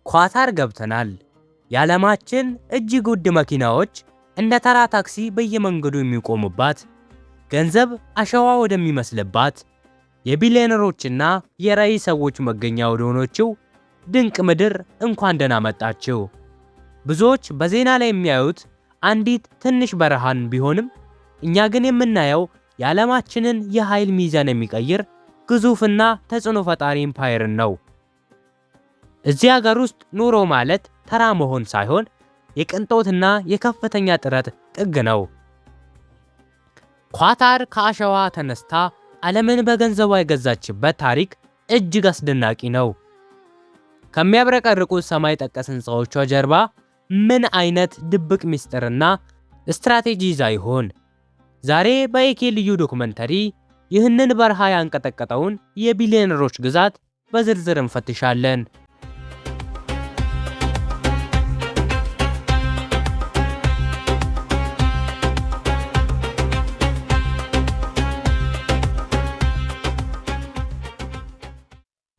ኳታር ገብተናል። የዓለማችን እጅግ ውድ መኪናዎች እንደ ተራ ታክሲ በየመንገዱ የሚቆሙባት፣ ገንዘብ አሸዋ ወደሚመስልባት፣ የቢሊዮነሮችና የራዕይ ሰዎች መገኛ ወደሆነችው ድንቅ ምድር እንኳን ደህና መጣችሁ። ብዙዎች በዜና ላይ የሚያዩት አንዲት ትንሽ በረሃን ቢሆንም እኛ ግን የምናየው የዓለማችንን የኃይል ሚዛን የሚቀይር ግዙፍና ተጽዕኖ ፈጣሪ ኢምፓየርን ነው። እዚህ ሀገር ውስጥ ኑሮ ማለት ተራ መሆን ሳይሆን የቅንጦትና የከፍተኛ ጥረት ጥግ ነው። ኳታር ከአሸዋ ተነስታ ዓለምን በገንዘቧ የገዛችበት ታሪክ እጅግ አስደናቂ ነው። ከሚያብረቀርቁት ሰማይ ጠቀስ ሕንፃዎቿ ጀርባ ምን አይነት ድብቅ ምስጢርና ስትራቴጂ ይዛ ይሆን? ዛሬ በኢኬ ልዩ ዶክመንተሪ ይህንን በረሃ ያንቀጠቀጠውን የቢሊዮነሮች ግዛት በዝርዝር እንፈትሻለን።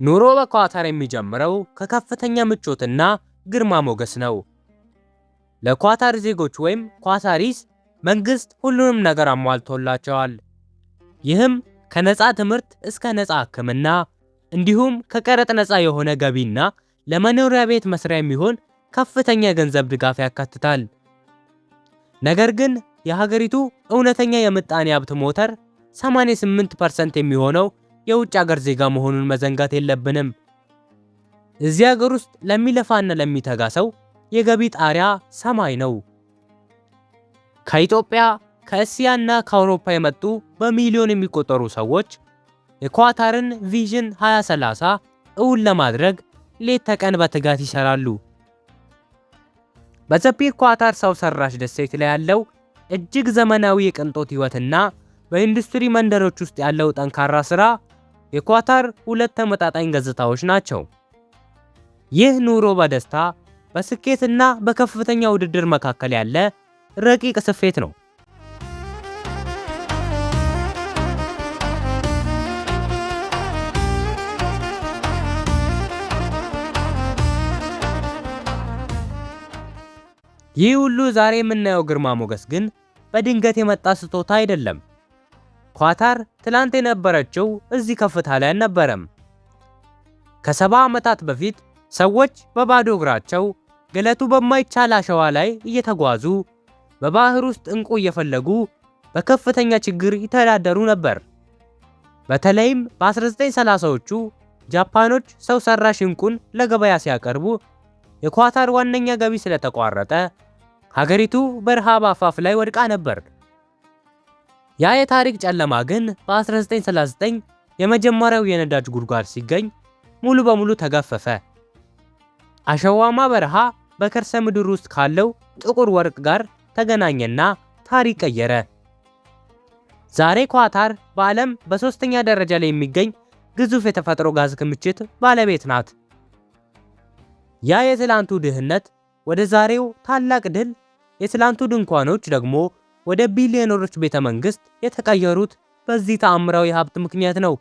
ኑሮ በኳታር የሚጀምረው ከከፍተኛ ምቾትና ግርማ ሞገስ ነው። ለኳታር ዜጎች ወይም ኳታሪስ መንግስት ሁሉንም ነገር አሟልቶላቸዋል። ይህም ከነፃ ትምህርት እስከ ነፃ ሕክምና እንዲሁም ከቀረጥ ነፃ የሆነ ገቢና ለመኖሪያ ቤት መስሪያ የሚሆን ከፍተኛ የገንዘብ ድጋፍ ያካትታል። ነገር ግን የሀገሪቱ እውነተኛ የምጣኔ ሀብት ሞተር 88% የሚሆነው የውጭ ሀገር ዜጋ መሆኑን መዘንጋት የለብንም። እዚህ ሀገር ውስጥ ለሚለፋና ለሚተጋ ሰው የገቢ ጣሪያ ሰማይ ነው። ከኢትዮጵያ፣ ከእስያና ከአውሮፓ የመጡ በሚሊዮን የሚቆጠሩ ሰዎች የኳታርን ቪዥን 2030 እውን ለማድረግ ሌት ተቀን በትጋት ይሰራሉ። በዘፒር ኳታር ሰው ሰራሽ ደሴት ላይ ያለው እጅግ ዘመናዊ የቅንጦት ህይወትና በኢንዱስትሪ መንደሮች ውስጥ ያለው ጠንካራ ስራ የኳታር ሁለት ተመጣጣኝ ገጽታዎች ናቸው። ይህ ኑሮ በደስታ በስኬትና በከፍተኛ ውድድር መካከል ያለ ረቂቅ ስፌት ነው። ይህ ሁሉ ዛሬ የምናየው ግርማ ሞገስ ግን በድንገት የመጣ ስጦታ አይደለም። ኳታር ትላንት የነበረችው እዚህ ከፍታ ላይ አልነበረም። ከ70 ዓመታት በፊት ሰዎች በባዶ እግራቸው ገለቱ በማይቻል አሸዋ ላይ እየተጓዙ በባህር ውስጥ ዕንቁ እየፈለጉ በከፍተኛ ችግር ይተዳደሩ ነበር። በተለይም በ1930ዎቹ ጃፓኖች ሰው ሰራሽ ዕንቁን ለገበያ ሲያቀርቡ የኳታር ዋነኛ ገቢ ስለተቋረጠ ሀገሪቱ በረሃብ አፋፍ ላይ ወድቃ ነበር። ያ የታሪክ ጨለማ ግን በ1939 የመጀመሪያው የነዳጅ ጉድጓድ ሲገኝ ሙሉ በሙሉ ተገፈፈ። አሸዋማ በረሃ በከርሰ ምድር ውስጥ ካለው ጥቁር ወርቅ ጋር ተገናኘና ታሪክ ቀየረ። ዛሬ ኳታር በዓለም በሶስተኛ ደረጃ ላይ የሚገኝ ግዙፍ የተፈጥሮ ጋዝ ክምችት ባለቤት ናት። ያ የትላንቱ ድህነት ወደ ዛሬው ታላቅ ድል፣ የትላንቱ ድንኳኖች ደግሞ ወደ ቢሊዮነሮች ቤተ መንግስት የተቀየሩት በዚህ ተአምራዊ ሀብት ምክንያት ነው።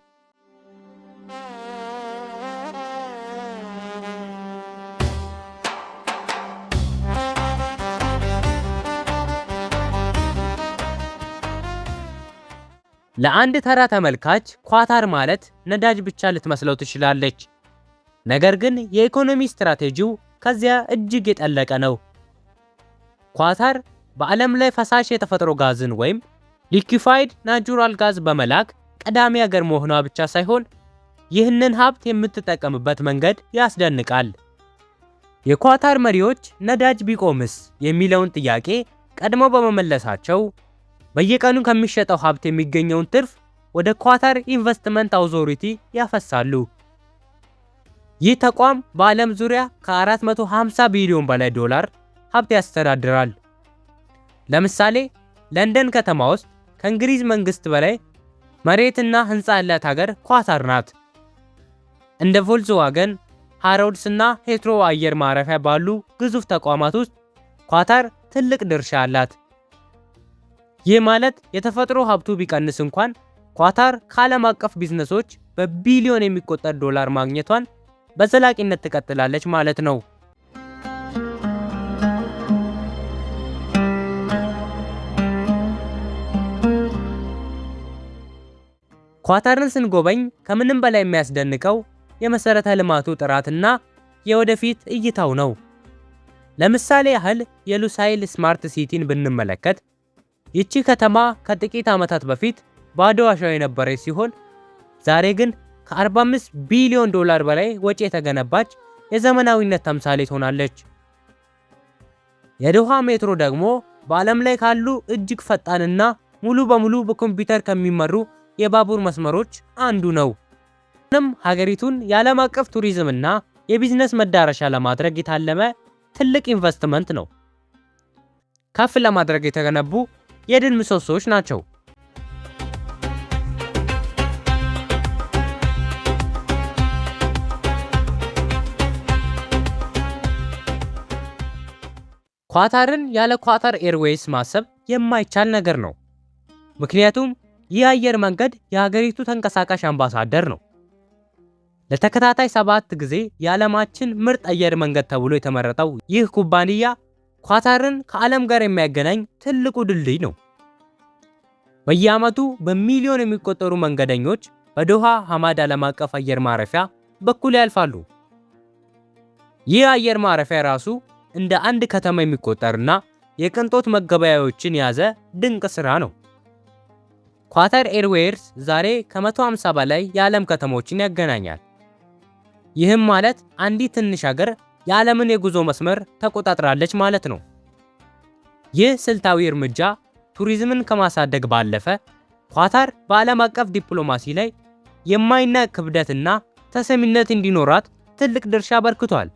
ለአንድ ተራ ተመልካች ኳታር ማለት ነዳጅ ብቻ ልትመስለው ትችላለች። ነገር ግን የኢኮኖሚ ስትራቴጂው ከዚያ እጅግ የጠለቀ ነው። ኳታር በዓለም ላይ ፈሳሽ የተፈጥሮ ጋዝን ወይም ሊኩፋይድ ናቹራል ጋዝ በመላክ ቀዳሚ ሀገር መሆኗ ብቻ ሳይሆን ይህንን ሀብት የምትጠቀምበት መንገድ ያስደንቃል። የኳታር መሪዎች ነዳጅ ቢቆምስ የሚለውን ጥያቄ ቀድመው በመመለሳቸው በየቀኑ ከሚሸጠው ሀብት የሚገኘውን ትርፍ ወደ ኳታር ኢንቨስትመንት አውቶሪቲ ያፈሳሉ። ይህ ተቋም በዓለም ዙሪያ ከ450 ቢሊዮን በላይ ዶላር ሀብት ያስተዳድራል። ለምሳሌ ለንደን ከተማ ውስጥ ከእንግሊዝ መንግስት በላይ መሬትና ህንፃ ያላት ሀገር ኳታር ናት። እንደ ቮልክስዋገን፣ ሃሮድስ እና ሄትሮ አየር ማረፊያ ባሉ ግዙፍ ተቋማት ውስጥ ኳታር ትልቅ ድርሻ አላት። ይህ ማለት የተፈጥሮ ሀብቱ ቢቀንስ እንኳን ኳታር ከዓለም አቀፍ ቢዝነሶች በቢሊዮን የሚቆጠር ዶላር ማግኘቷን በዘላቂነት ትቀጥላለች ማለት ነው። ኳታርን ስንጎበኝ ከምንም በላይ የሚያስደንቀው የመሰረተ ልማቱ ጥራትና የወደፊት እይታው ነው። ለምሳሌ ያህል የሉሳይል ስማርት ሲቲን ብንመለከት ይቺ ከተማ ከጥቂት ዓመታት በፊት ባዶ አሸዋ የነበረች ሲሆን ዛሬ ግን ከ45 ቢሊዮን ዶላር በላይ ወጪ የተገነባች የዘመናዊነት ተምሳሌት ሆናለች። የዶሃ ሜትሮ ደግሞ በዓለም ላይ ካሉ እጅግ ፈጣንና ሙሉ በሙሉ በኮምፒውተር ከሚመሩ የባቡር መስመሮች አንዱ ነው። ሀገሪቱን የዓለም አቀፍ ቱሪዝምና የቢዝነስ መዳረሻ ለማድረግ የታለመ ትልቅ ኢንቨስትመንት ነው። ከፍ ለማድረግ የተገነቡ የድል ምሰሶዎች ናቸው። ኳታርን ያለ ኳታር ኤርዌይስ ማሰብ የማይቻል ነገር ነው። ምክንያቱም ይህ አየር መንገድ የሀገሪቱ ተንቀሳቃሽ አምባሳደር ነው። ለተከታታይ 7 ጊዜ የዓለማችን ምርጥ አየር መንገድ ተብሎ የተመረጠው ይህ ኩባንያ ኳታርን ከዓለም ጋር የሚያገናኝ ትልቁ ድልድይ ነው። በየዓመቱ በሚሊዮን የሚቆጠሩ መንገደኞች በዶሃ ሐማድ ዓለም አቀፍ አየር ማረፊያ በኩል ያልፋሉ። ይህ አየር ማረፊያ ራሱ እንደ አንድ ከተማ የሚቆጠርና የቅንጦት መገበያዮችን የያዘ ድንቅ ሥራ ነው። ኳታር ኤርዌይስ ዛሬ ከ150 በላይ የዓለም ከተሞችን ያገናኛል። ይህም ማለት አንዲት ትንሽ ሀገር የዓለምን የጉዞ መስመር ተቆጣጥራለች ማለት ነው። ይህ ስልታዊ እርምጃ ቱሪዝምን ከማሳደግ ባለፈ ኳታር በዓለም አቀፍ ዲፕሎማሲ ላይ የማይናቅ ክብደትና ተሰሚነት እንዲኖራት ትልቅ ድርሻ አበርክቷል።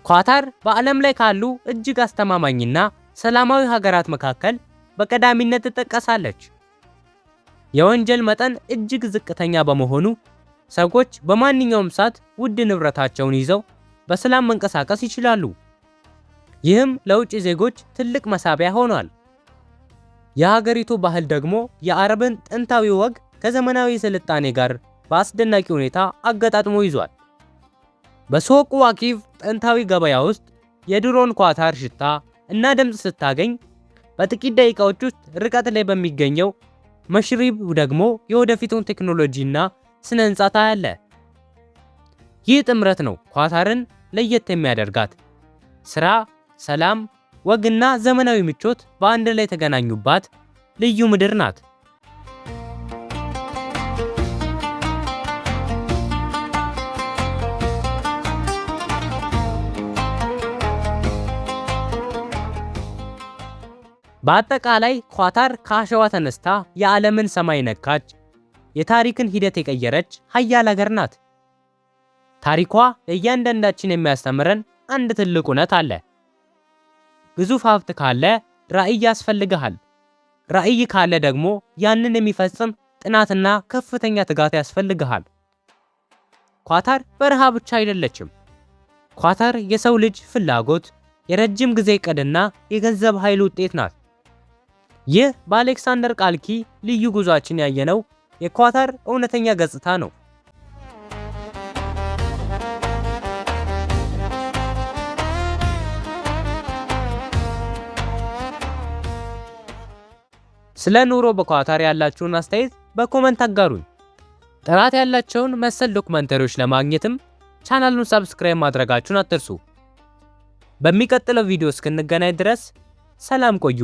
ኳታር በዓለም ላይ ካሉ እጅግ አስተማማኝና ሰላማዊ ሀገራት መካከል በቀዳሚነት ትጠቀሳለች። የወንጀል መጠን እጅግ ዝቅተኛ በመሆኑ ሰዎች በማንኛውም ሰዓት ውድ ንብረታቸውን ይዘው በሰላም መንቀሳቀስ ይችላሉ። ይህም ለውጭ ዜጎች ትልቅ መሳቢያ ሆኗል። የሀገሪቱ ባህል ደግሞ የአረብን ጥንታዊ ወግ ከዘመናዊ ስልጣኔ ጋር በአስደናቂ ሁኔታ አገጣጥሞ ይዟል። በሱቅ ዋቂፍ ጥንታዊ ገበያ ውስጥ የድሮን ኳታር ሽታ እና ድምፅ ስታገኝ፣ በጥቂት ደቂቃዎች ውስጥ ርቀት ላይ በሚገኘው መሽሪብ ደግሞ የወደፊቱን ቴክኖሎጂና ስነ ህንጻ ታያለ። ይህ ጥምረት ነው ኳታርን ለየት የሚያደርጋት። ስራ፣ ሰላም፣ ወግና ዘመናዊ ምቾት በአንድ ላይ የተገናኙባት ልዩ ምድር ናት። በአጠቃላይ ኳታር ከአሸዋ ተነስታ የዓለምን ሰማይ ነካች፣ የታሪክን ሂደት የቀየረች ሀያል ሀገር ናት። ታሪኳ ለእያንዳንዳችን የሚያስተምረን አንድ ትልቅ እውነት አለ። ግዙፍ ሀብት ካለ ራዕይ ያስፈልግሃል። ራዕይ ካለ ደግሞ ያንን የሚፈጽም ጥናትና ከፍተኛ ትጋት ያስፈልግሃል። ኳታር በረሃ ብቻ አይደለችም። ኳታር የሰው ልጅ ፍላጎት፣ የረጅም ጊዜ ዕቅድና የገንዘብ ኃይል ውጤት ናት። ይህ በአሌክሳንደር ቃልኪ ልዩ ጉዟችን ያየነው የኳታር እውነተኛ ገጽታ ነው። ስለ ኑሮ በኳታር ያላችሁን አስተያየት በኮመንት አጋሩኝ። ጥራት ያላቸውን መሰል ዶክመንተሪዎች ለማግኘትም ቻናሉን ሰብስክራይብ ማድረጋችሁን አትርሱ። በሚቀጥለው ቪዲዮ እስክንገናኝ ድረስ ሰላም ቆዩ።